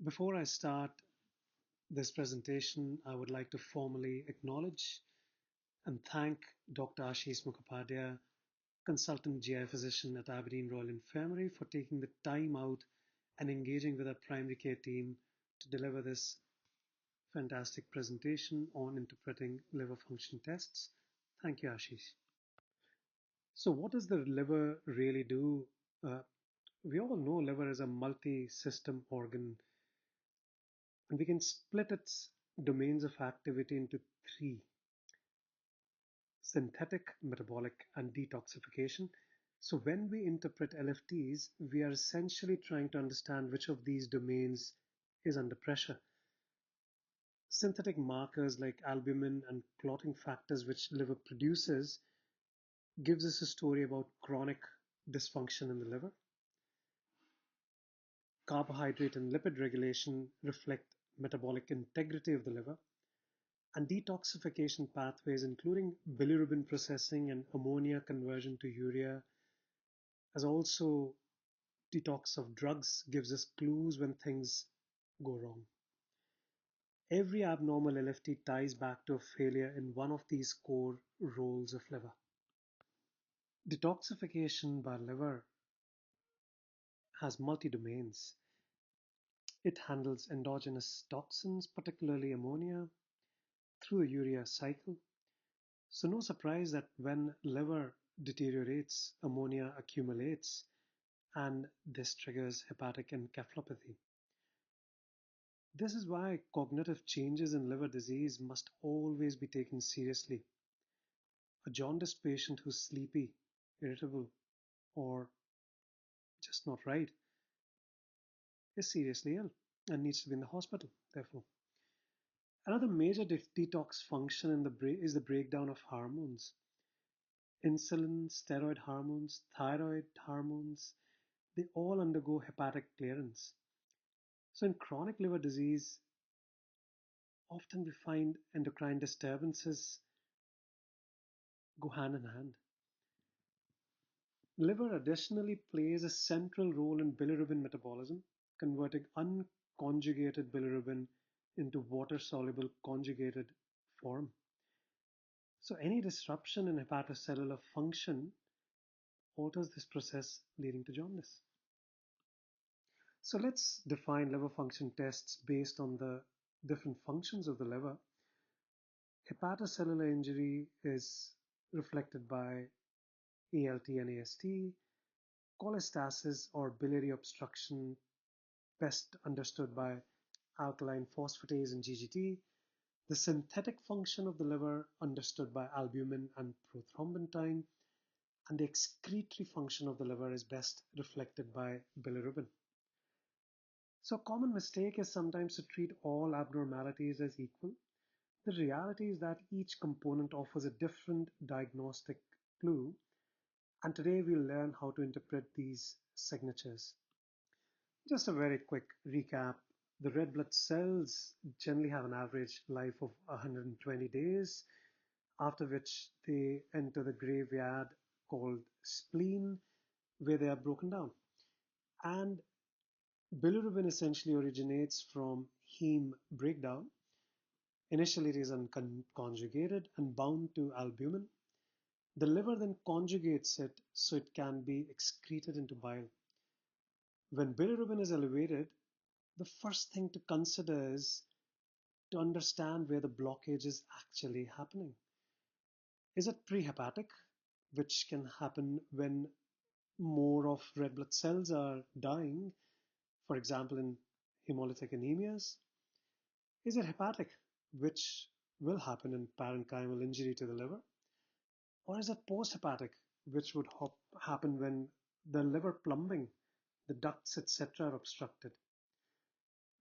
Before I start this presentation, I would like to formally acknowledge and thank Dr. Ashish Mukhopadhyay, consultant GI physician at Aberdeen Royal Infirmary, for taking the time out and engaging with our primary care team to deliver this fantastic presentation on interpreting liver function tests. Thank you, Ashish. So what does the liver really do? Uh, we all know liver is a multi-system organ, and we can split its domains of activity into three: synthetic, metabolic, and detoxification. So when we interpret LFTs, we are essentially trying to understand which of these domains is under pressure. Synthetic markers like albumin and clotting factors which liver produces gives us a story about chronic dysfunction in the liver. Carbohydrate and lipid regulation reflect metabolic integrity of the liver, and detoxification pathways, including bilirubin processing and ammonia conversion to urea, as also detox of drugs, gives us clues when things go wrong. Every abnormal LFT ties back to a failure in one of these core roles of liver. Detoxification by liver has multi-domains. It handles endogenous toxins, particularly ammonia, through the urea cycle. So no surprise that when liver deteriorates, ammonia accumulates, and this triggers hepatic encephalopathy. This is why cognitive changes in liver disease must always be taken seriously. A jaundiced patient who's sleepy, irritable, or just not right is seriously ill and needs to be in the hospital, therefore. Another major detox function in the is the breakdown of hormones. Insulin, steroid hormones, thyroid hormones, they all undergo hepatic clearance. So in chronic liver disease, often we find endocrine disturbances go hand in hand. Liver additionally plays a central role in bilirubin metabolism, converting unconjugated bilirubin into water-soluble conjugated form. So any disruption in hepatocellular function alters this process, leading to jaundice. So let's define liver function tests based on the different functions of the liver. Hepatocellular injury is reflected by ALT and AST. Cholestasis or biliary obstruction, best understood by alkaline phosphatase and GGT. The synthetic function of the liver, understood by albumin and prothrombin, and the excretory function of the liver is best reflected by bilirubin. So a common mistake is sometimes to treat all abnormalities as equal. The reality is that each component offers a different diagnostic clue, and today we'll learn how to interpret these signatures. Just a very quick recap. The red blood cells generally have an average life of 120 days, after which they enter the graveyard called spleen, where they are broken down. And bilirubin essentially originates from heme breakdown. Initially, it is unconjugated and bound to albumin. The liver then conjugates it so it can be excreted into bile. When bilirubin is elevated, the first thing to consider is to understand where the blockage is actually happening. Is it prehepatic, which can happen when more of red blood cells are dying, for example, in hemolytic anemias? Is it hepatic, which will happen in parenchymal injury to the liver? Or is it post-hepatic, which would happen when the liver plumbing, the ducts, etc., are obstructed?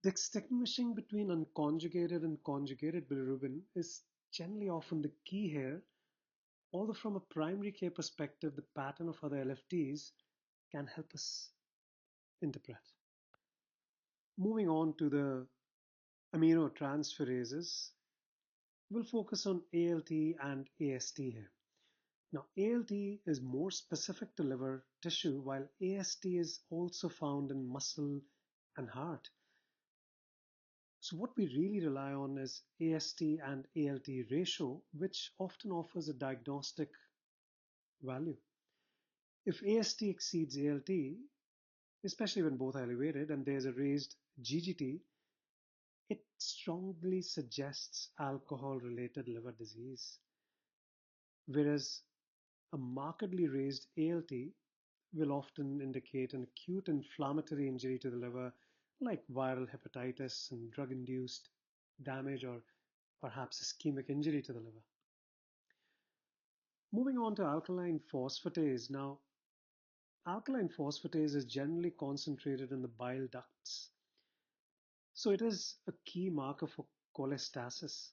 Distinguishing between unconjugated and conjugated bilirubin is generally often the key here, although from a primary care perspective, the pattern of other LFTs can help us interpret. Moving on to the aminotransferases, we'll focus on ALT and AST here. Now, ALT is more specific to liver tissue, while AST is also found in muscle and heart. So what we really rely on is AST and ALT ratio, which often offers a diagnostic value. If AST exceeds ALT, especially when both are elevated and there's a raised GGT, it strongly suggests alcohol-related liver disease. Whereas a markedly raised ALT will often indicate an acute inflammatory injury to the liver, like viral hepatitis and drug-induced damage or perhaps ischemic injury to the liver. Moving on to alkaline phosphatase. Now, alkaline phosphatase is generally concentrated in the bile ducts. So it is a key marker for cholestasis.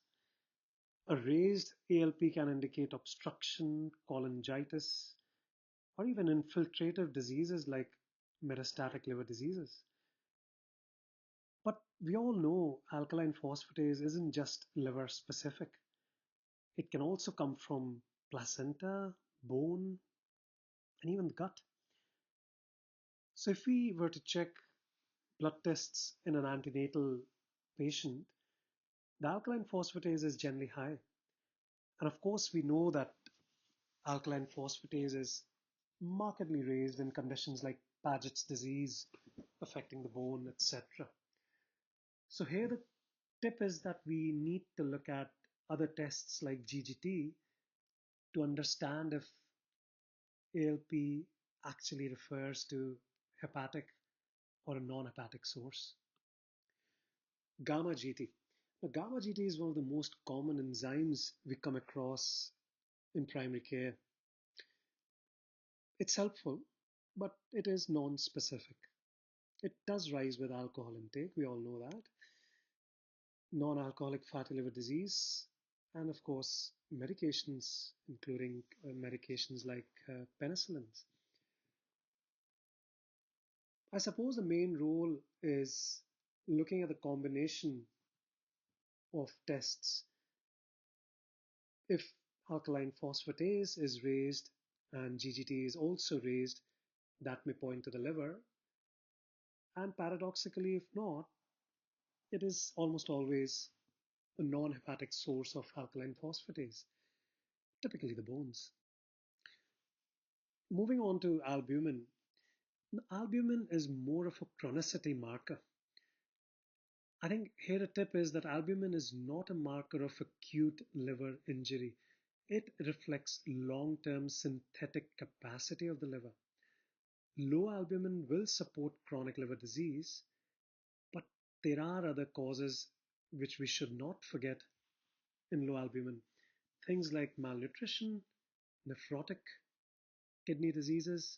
A raised ALP can indicate obstruction, cholangitis, or even infiltrative diseases like metastatic liver diseases. But we all know alkaline phosphatase isn't just liver specific. It can also come from placenta, bone, and even the gut. So if we were to check blood tests in an antenatal patient, the alkaline phosphatase is generally high. And of course, we know that alkaline phosphatase is markedly raised in conditions like Paget's disease affecting the bone, etc. So here the tip is that we need to look at other tests like GGT to understand if ALP actually refers to hepatic or a non-hepatic source. Gamma GT. Now, gamma GT is one of the most common enzymes we come across in primary care. It's helpful, but it is non-specific. It does rise with alcohol intake, we all know that. Non-alcoholic fatty liver disease, and of course, medications, including medications like penicillins. I suppose the main role is looking at the combination of tests. If alkaline phosphatase is raised and GGT is also raised, that may point to the liver. And paradoxically, if not, it is almost always a non-hepatic source of alkaline phosphatase, typically the bones. Moving on to albumin. Albumin is more of a chronicity marker. I think here a tip is that albumin is not a marker of acute liver injury. It reflects long-term synthetic capacity of the liver. Low albumin will support chronic liver disease, but there are other causes which we should not forget in low albumin. Things like malnutrition, nephrotic kidney diseases,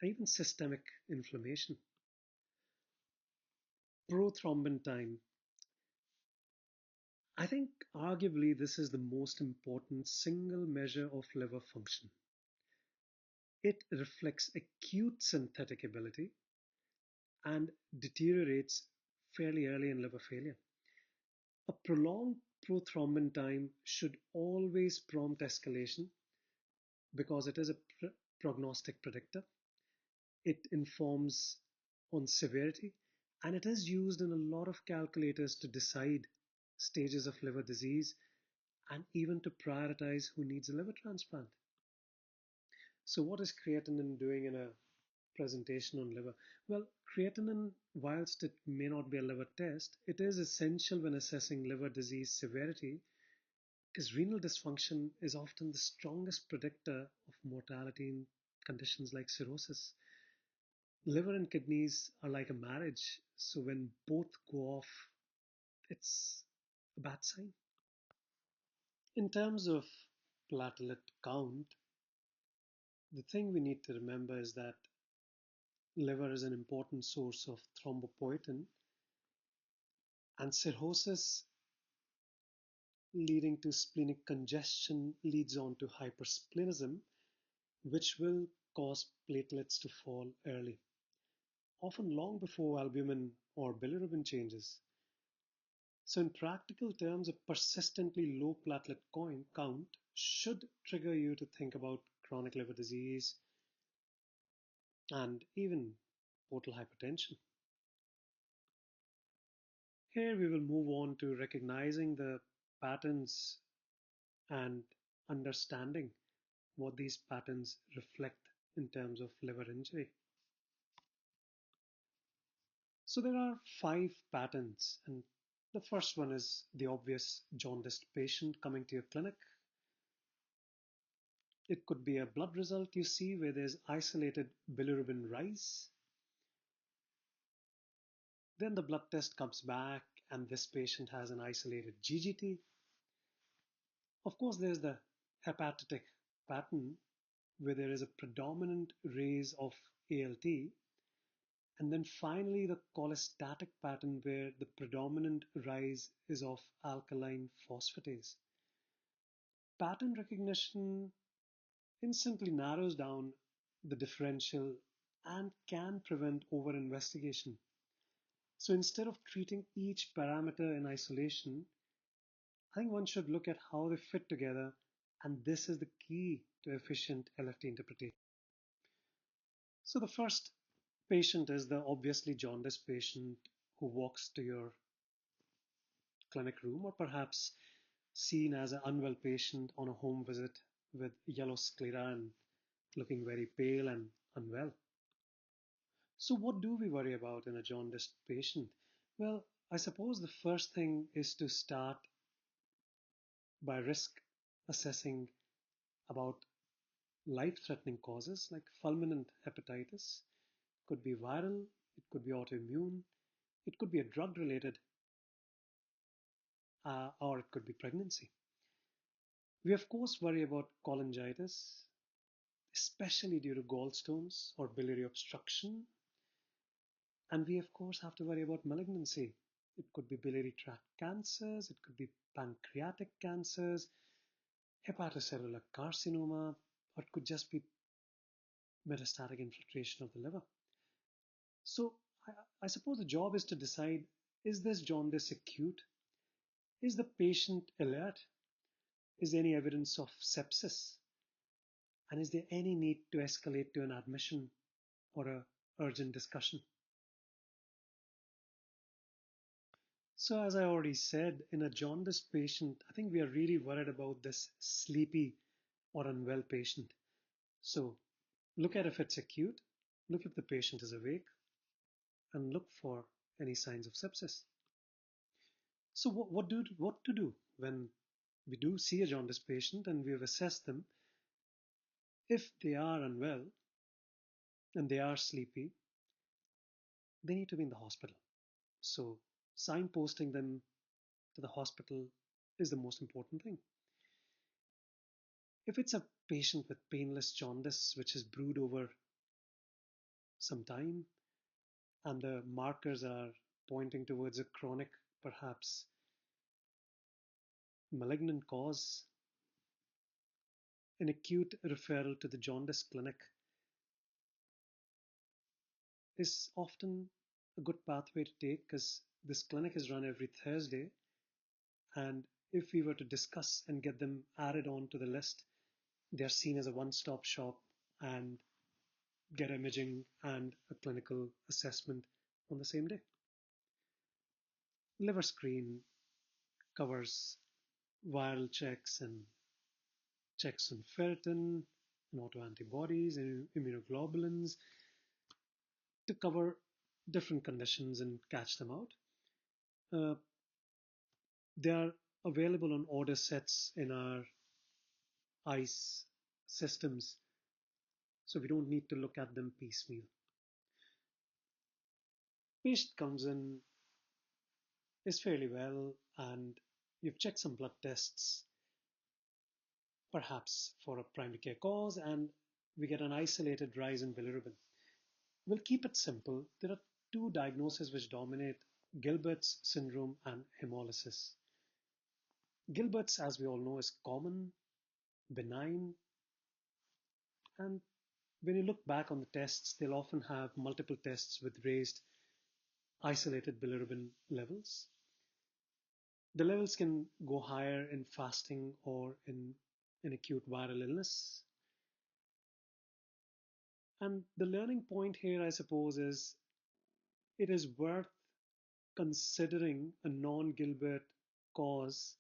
and even systemic inflammation. Prothrombin time. I think arguably this is the most important single measure of liver function. It reflects acute synthetic ability and deteriorates fairly early in liver failure. A prolonged prothrombin time should always prompt escalation because it is a prognostic predictor. It informs on severity, and it is used in a lot of calculators to decide stages of liver disease and even to prioritize who needs a liver transplant. So what is creatinine doing in a presentation on liver? Well, creatinine, whilst it may not be a liver test, it is essential when assessing liver disease severity because renal dysfunction is often the strongest predictor of mortality in conditions like cirrhosis. Liver and kidneys are like a marriage, so when both go off, it's a bad sign. In terms of platelet count, the thing we need to remember is that liver is an important source of thrombopoietin, and cirrhosis leading to splenic congestion leads on to hypersplenism, which will cause platelets to fall early, often long before albumin or bilirubin changes. So in practical terms, a persistently low platelet count should trigger you to think about chronic liver disease and even portal hypertension. Here we will move on to recognizing the patterns and understanding what these patterns reflect in terms of liver injury. So there are 5 patterns, and the first one is the obvious jaundiced patient coming to your clinic. It could be a blood result you see where there's isolated bilirubin rise. Then the blood test comes back and this patient has an isolated GGT. Of course, there's the hepatic pattern where there is a predominant raise of ALT. And then finally, the cholestatic pattern where the predominant rise is of alkaline phosphatase. Pattern recognition instantly narrows down the differential and can prevent over-investigation. So instead of treating each parameter in isolation, I think one should look at how they fit together, and this is the key to efficient LFT interpretation. So the first patient is the obviously jaundiced patient who walks to your clinic room, or perhaps seen as an unwell patient on a home visit with yellow sclera and looking very pale and unwell. So what do we worry about in a jaundiced patient? Well, I suppose the first thing is to start by risk assessing about life-threatening causes like fulminant hepatitis. It could be viral, it could be autoimmune, it could be a drug-related, or it could be pregnancy. We of course worry about cholangitis, especially due to gallstones or biliary obstruction. And we of course have to worry about malignancy. It could be biliary tract cancers, it could be pancreatic cancers, hepatocellular carcinoma, or it could just be metastatic infiltration of the liver. So I suppose the job is to decide, is this jaundice acute? Is the patient alert? Is there any evidence of sepsis? And is there any need to escalate to an admission or an urgent discussion? So as I already said, in a jaundiced patient, I think we are really worried about this sleepy or unwell patient. So look at if it's acute, look if the patient is awake, and look for any signs of sepsis. So what to do when we do see a jaundiced patient and we have assessed them? If they are unwell and they are sleepy, they need to be in the hospital. So signposting them to the hospital is the most important thing. If it's a patient with painless jaundice, which is brewed over some time, and the markers are pointing towards a chronic, perhaps malignant cause, an acute referral to the jaundice clinic is often a good pathway to take because this clinic is run every Thursday. And if we were to discuss and get them added on to the list, they're seen as a one-stop shop and get imaging and a clinical assessment on the same day. Liver screen covers viral checks and checks on ferritin and autoantibodies and immunoglobulins to cover different conditions and catch them out. Uh, they are available on order sets in our ICE systems, so we don't need to look at them piecemeal. Patient comes in, is fairly well, and you've checked some blood tests, perhaps for a primary care cause, and we get an isolated rise in bilirubin. We'll keep it simple. There are 2 diagnoses which dominate: Gilbert's syndrome and hemolysis. Gilbert's, as we all know, is common, benign, and when you look back on the tests, they'll often have multiple tests with raised isolated bilirubin levels. The levels can go higher in fasting or in acute viral illness. And the learning point here, I suppose, is it is worth considering a non-Gilbert cause,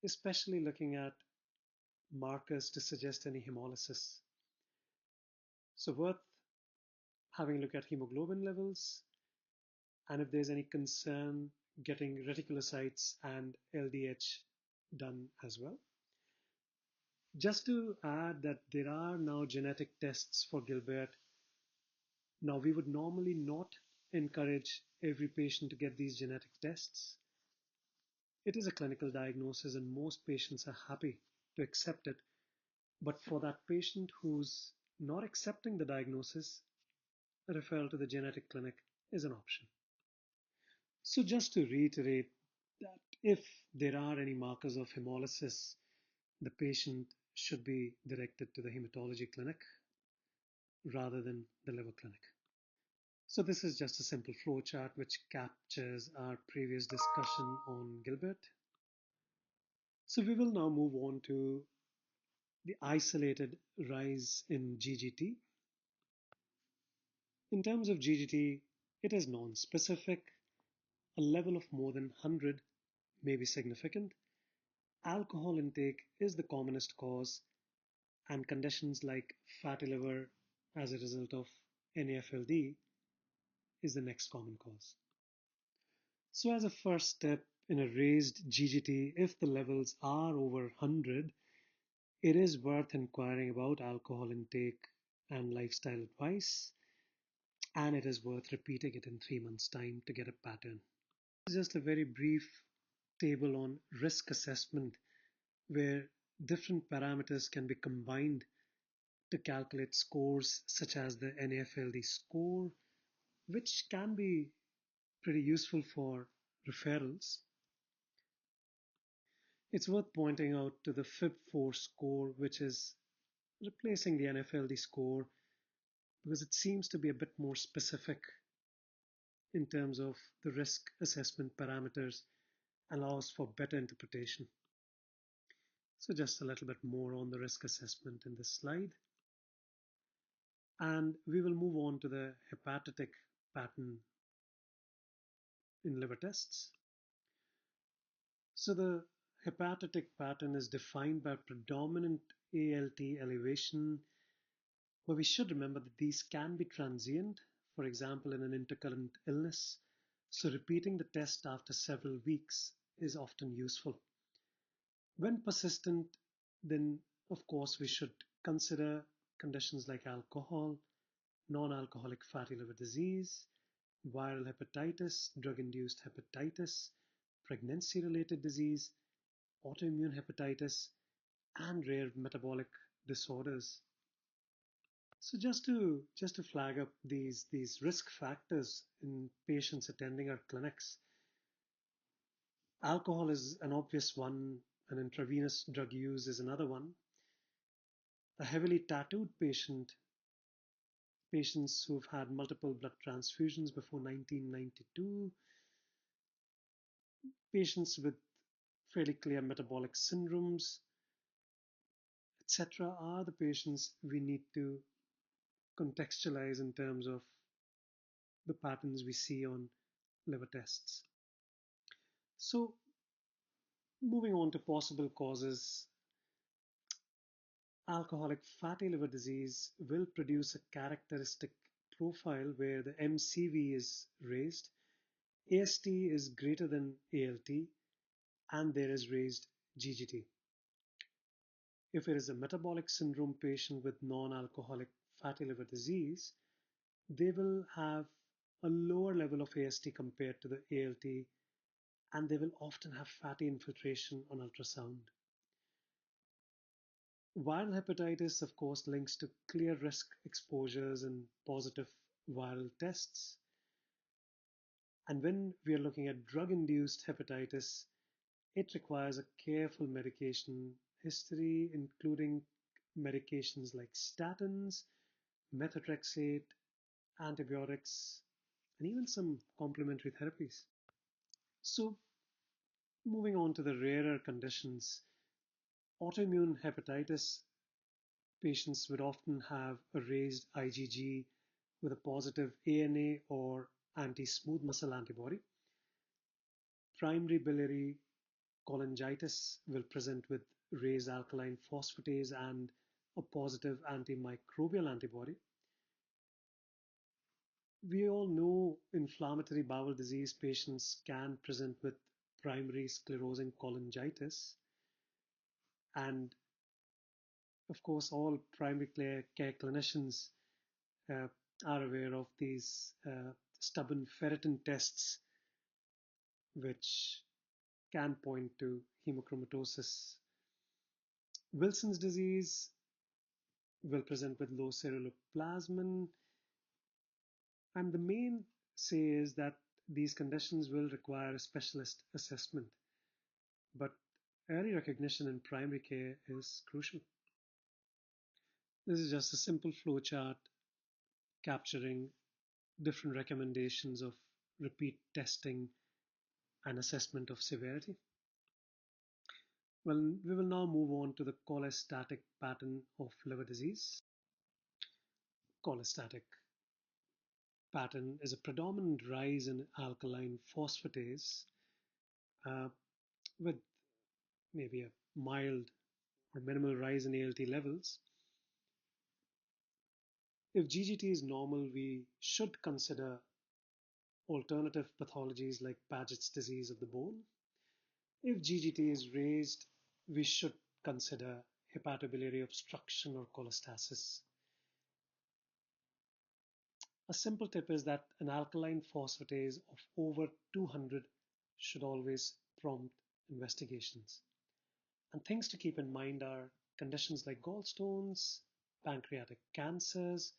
especially looking at markers to suggest any hemolysis. So worth having a look at hemoglobin levels, and if there's any concern, getting reticulocytes and LDH done as well. Just to add that there are now genetic tests for Gilbert. Now, we would normally not encourage every patient to get these genetic tests. It is a clinical diagnosis and most patients are happy to accept it. But for that patient who's not accepting the diagnosis, a referral to the genetic clinic is an option. So just to reiterate that if there are any markers of hemolysis, the patient should be directed to the hematology clinic rather than the liver clinic. So this is just a simple flowchart which captures our previous discussion on Gilbert. So we will now move on to the isolated rise in GGT. In terms of GGT, it is non-specific. A level of more than 100 may be significant. Alcohol intake is the commonest cause, and conditions like fatty liver as a result of NAFLD is the next common cause. So as a first step in a raised GGT, if the levels are over 100, it is worth inquiring about alcohol intake and lifestyle advice, and it is worth repeating it in 3 months' time to get a pattern. This is just a very brief table on risk assessment where different parameters can be combined to calculate scores such as the NAFLD score, which can be pretty useful for referrals. It's worth pointing out to the FIB4 score, which is replacing the NAFLD score because it seems to be a bit more specific in terms of the risk assessment parameters, allows for better interpretation. So just a little bit more on the risk assessment in this slide. And we will move on to the hepatic pattern in liver tests. So the hepatic pattern is defined by predominant ALT elevation, but we should remember that these can be transient, for example, in an intercurrent illness. So repeating the test after several weeks is often useful. When persistent, then of course we should consider conditions like alcohol, non-alcoholic fatty liver disease, viral hepatitis, drug-induced hepatitis, pregnancy-related disease, autoimmune hepatitis, and rare metabolic disorders. So just to flag up these risk factors in patients attending our clinics, alcohol is an obvious one, and intravenous drug use is another one. A heavily tattooed patients who've had multiple blood transfusions before 1992, patients with fairly clear metabolic syndromes, etc., are the patients we need to contextualize in terms of the patterns we see on liver tests. So moving on to possible causes, alcoholic fatty liver disease will produce a characteristic profile where the MCV is raised, AST is greater than ALT, and there is raised GGT. If it is a metabolic syndrome patient with non-alcoholic fatty liver disease, they will have a lower level of AST compared to the ALT, and they will often have fatty infiltration on ultrasound. Viral hepatitis, of course, links to clear risk exposures and positive viral tests. And when we are looking at drug-induced hepatitis, it requires a careful medication history, including medications like statins, methotrexate, antibiotics, and even some complementary therapies. So moving on to the rarer conditions, autoimmune hepatitis patients would often have a raised IgG with a positive ANA or anti-smooth muscle antibody. Primary biliary cholangitis will present with raised alkaline phosphatase and a positive antimicrobial antibody. We all know inflammatory bowel disease patients can present with primary sclerosing cholangitis, and of course, all primary care clinicians uh, are aware of these stubborn ferritin tests, which can point to hemochromatosis. Wilson's disease will present with low ceruloplasmin, and the main say is that these conditions will require a specialist assessment, but early recognition in primary care is crucial. This is just a simple flowchart capturing different recommendations of repeat testing and assessment of severity. Well, we will now move on to the cholestatic pattern of liver disease. Cholestatic pattern is a predominant rise in alkaline phosphatase uh, with maybe a mild or minimal rise in ALT levels. If GGT is normal, we should consider alternative pathologies like Paget's disease of the bone. If GGT is raised, we should consider hepatobiliary obstruction or cholestasis. A simple tip is that an alkaline phosphatase of over 200 should always prompt investigations. And things to keep in mind are conditions like gallstones, pancreatic cancers,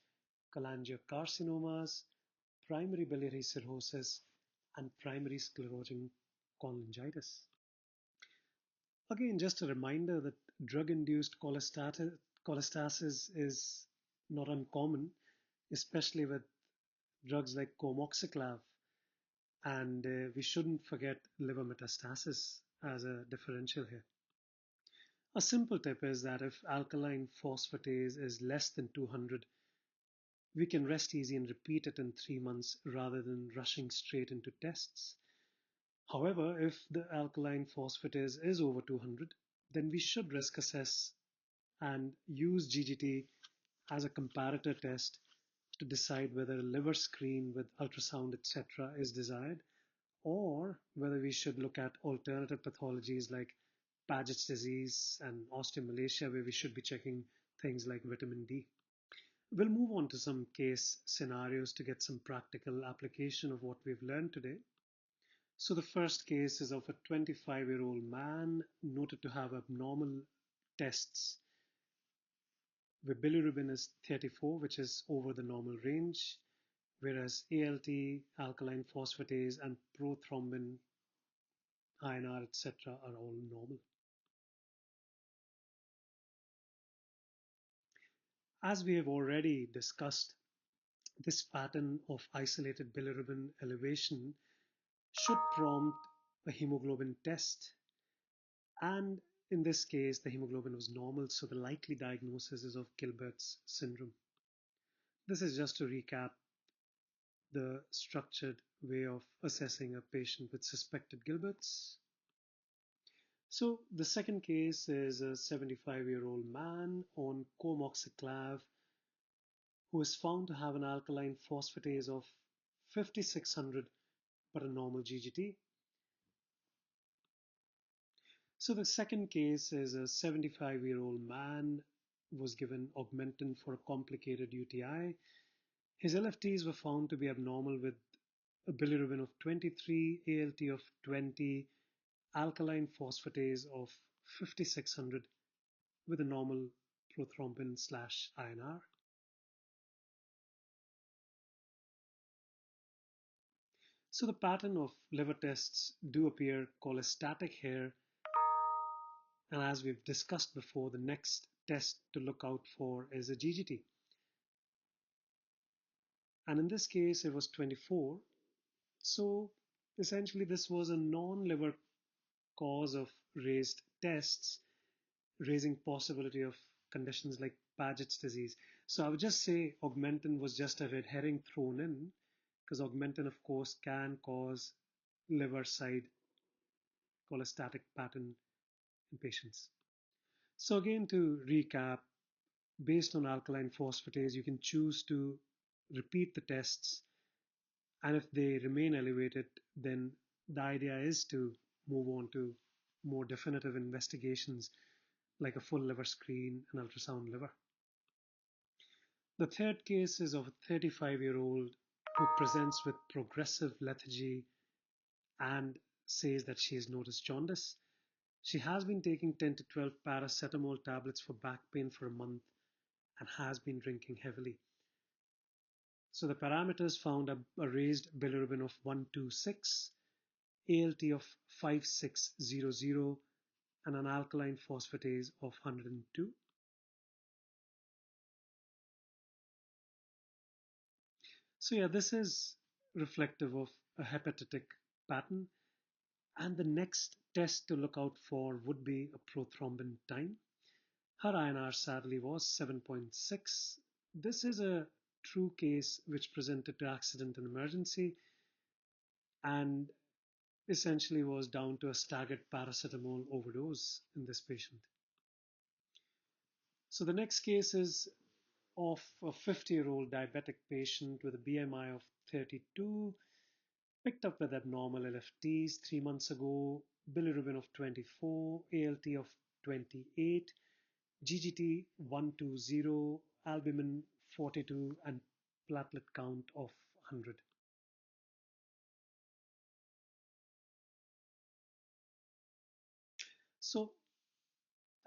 cholangiocarcinomas, primary biliary cirrhosis, and primary sclerosing cholangitis. Again, just a reminder that drug-induced cholestasis is not uncommon, especially with drugs like comoxiclav, and we shouldn't forget liver metastasis as a differential here. A simple tip is that if alkaline phosphatase is less than 200, we can rest easy and repeat it in 3 months rather than rushing straight into tests. However, if the alkaline phosphatase is over 200, then we should risk assess and use GGT as a comparator test to decide whether a liver screen with ultrasound, etc., is desired, or whether we should look at alternative pathologies like Paget's disease and osteomalacia, where we should be checking things like vitamin D. We'll move on to some case scenarios to get some practical application of what we've learned today. So the first case is of a 25-year-old man noted to have abnormal tests where bilirubin is 34, which is over the normal range, whereas ALT, alkaline phosphatase, and prothrombin, INR, etc. are all normal. As we have already discussed, this pattern of isolated bilirubin elevation should prompt a hemoglobin test, and in this case the hemoglobin was normal, so the likely diagnosis is of Gilbert's syndrome. This is just to recap the structured way of assessing a patient with suspected Gilbert's. So the second case is a 75-year-old man on comoxiclav who is found to have an alkaline phosphatase of 5600 but a normal GGT. So the second case is a 75-year-old man was given Augmentin for a complicated UTI. His LFTs were found to be abnormal with a bilirubin of 23, ALT of 20, alkaline phosphatase of 5600 with a normal prothrombin/INR. So the pattern of liver tests do appear cholestatic here, and as we've discussed before, the next test to look out for is a GGT. And in this case, it was 24. So essentially, this was a non-liver cause of raised tests, raising possibility of conditions like Paget's disease. So I would just say Augmentin was just a red herring thrown in, because augmentin, of course, can cause liver side cholestatic pattern in patients. So again, to recap, based on alkaline phosphatase, you can choose to repeat the tests, and if they remain elevated, then the idea is to move on to more definitive investigations like a full liver screen and ultrasound liver. The third case is of a 35-year-old who presents with progressive lethargy and says that she has noticed jaundice. She has been taking 10 to 12 paracetamol tablets for back pain for a month and has been drinking heavily. So the parameters found a raised bilirubin of 126, ALT of 5600, and an alkaline phosphatase of 102. So yeah, this is reflective of a hepatitic pattern. And the next test to look out for would be a prothrombin time. Her INR sadly was 7.6. This is a true case which presented to accident and emergency and essentially was down to a staggered paracetamol overdose in this patient. So the next case is of a 50-year-old diabetic patient with a BMI of 32, picked up with abnormal LFTs 3 months ago, bilirubin of 24, ALT of 28, GGT 120, albumin 42, and platelet count of 100. So,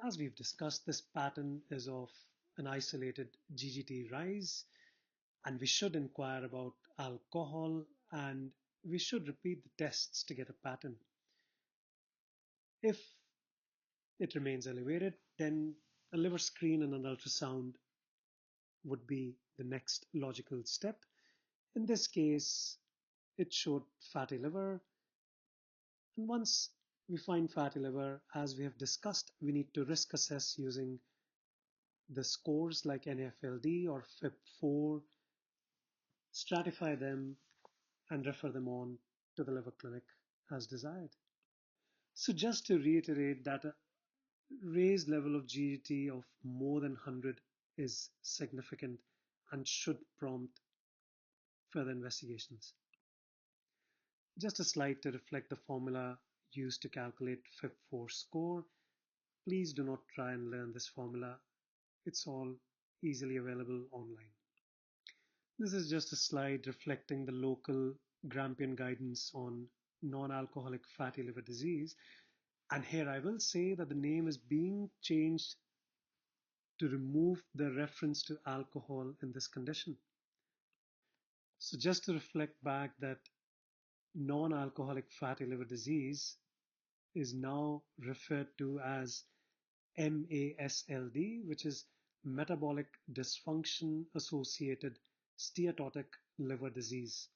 as we've discussed, this pattern is of an isolated GGT rise, and we should inquire about alcohol and we should repeat the tests to get a pattern. If it remains elevated, then a liver screen and an ultrasound would be the next logical step. In this case, it showed fatty liver. And once we find fatty liver, as we have discussed, we need to risk assess using the scores like NAFLD or FIB4, stratify them, and refer them on to the liver clinic as desired. So just to reiterate that a raised level of GGT of more than 100 is significant and should prompt further investigations. Just a slide to reflect the formula used to calculate FIB4 score. Please do not try and learn this formula. It's all easily available online. This is just a slide reflecting the local Grampian guidance on non-alcoholic fatty liver disease. And here I will say that the name is being changed to remove the reference to alcohol in this condition. So just to reflect back that non-alcoholic fatty liver disease is now referred to as MASLD, which is metabolic dysfunction associated steatotic liver disease.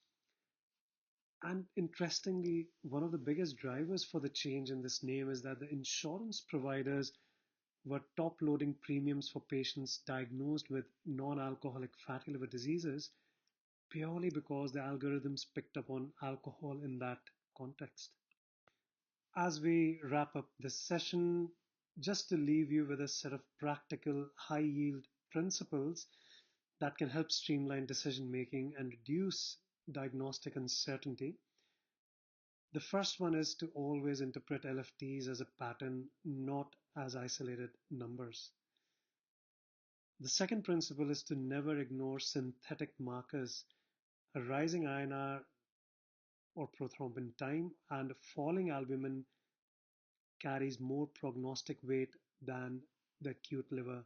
And interestingly, one of the biggest drivers for the change in this name is that the insurance providers were top loading premiums for patients diagnosed with non-alcoholic fatty liver diseases purely because the algorithms picked up on alcohol in that context. As we wrap up this session, just to leave you with a set of practical high yield principles that can help streamline decision making and reduce diagnostic uncertainty. The first one is to always interpret LFTs as a pattern, not as isolated numbers. The second principle is to never ignore synthetic markers. A rising INR or prothrombin time and falling albumin carries more prognostic weight than the acute liver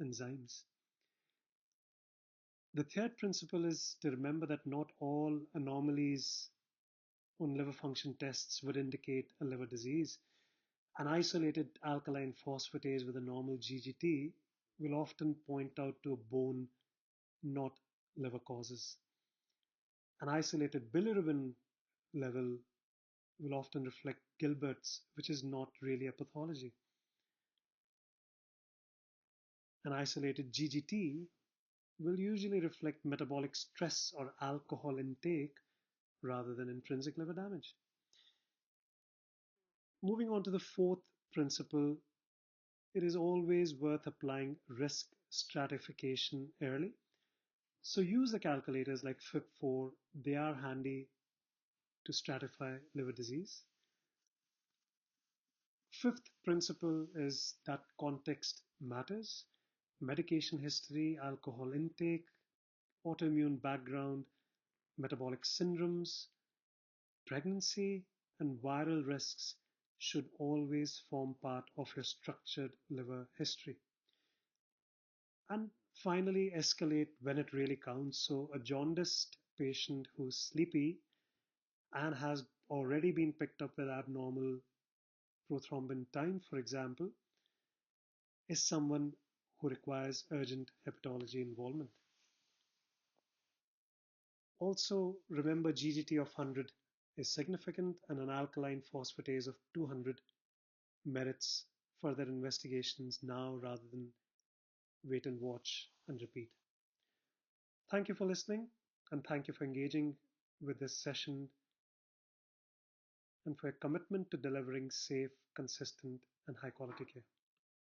enzymes. The third principle is to remember that not all anomalies on liver function tests would indicate a liver disease. An isolated alkaline phosphatase with a normal GGT will often point out to a bone, not liver causes. An isolated bilirubin level will often reflect Gilbert's, which is not really a pathology. An isolated GGT will usually reflect metabolic stress or alcohol intake rather than intrinsic liver damage. Moving on to the fourth principle, it is always worth applying risk stratification early. So use the calculators like FIP4, they are handy to stratify liver disease. Fifth principle is that context matters. Medication history, alcohol intake, autoimmune background, metabolic syndromes, pregnancy, and viral risks should always form part of your structured liver history. And finally, escalate when it really counts. So, a jaundiced patient who's sleepy and has already been picked up with abnormal prothrombin time, for example, is someone who requires urgent hepatology involvement. Also, remember GGT of 100 is significant and an alkaline phosphatase of 200 merits further investigations now rather than wait and watch and repeat. Thank you for listening and thank you for engaging with this session and for your commitment to delivering safe, consistent, and high quality care.